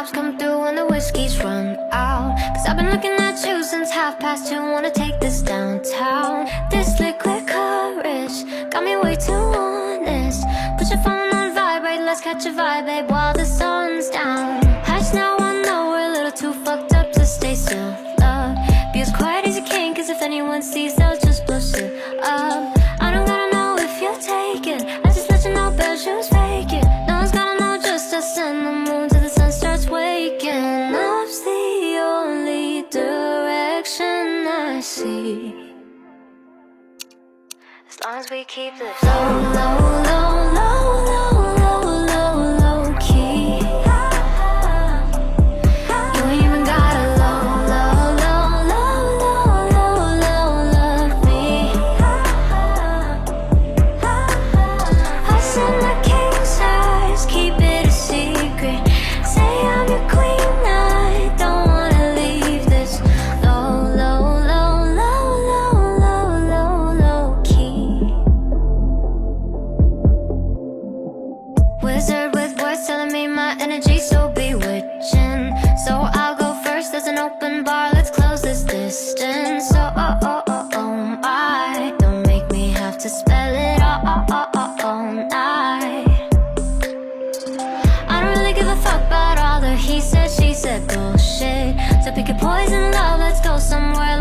cops come through when the whiskey's run out. Cause I've been looking at you since 2:30. Wanna take this downtown. This liquid courage got me way too honest. Put your phone on vibrate, let's catch a vibe, babe, while the sun's down. Hush now, I know we're a little too fucked up to stay still. Love, be as quiet as you can, cause if anyone sees, they'll just blow shit up. I don't gotta know if you're taken, I just let you know bad shoes faking. No one's gotta know, just us and the moon till the sun starts waking. Up's the only direction I see, as long as we keep this low, low, low, low, low, low, low, low key. You ain't even gotta low, low, low, low, low, low, low, love me. I said my king size, keep it a secret. Say I'm your queen, I don't wanna leave this low, low, low, low, low, low, low, low key. Wizard with words telling me my energy's so bewitching. So I'll go first, there's an open bar, let's close this distance. So my, don't make me have to spell it all night. I don't really give a fuck about all the he said, she said bullshit. So pick a poison, love, let's go somewhere.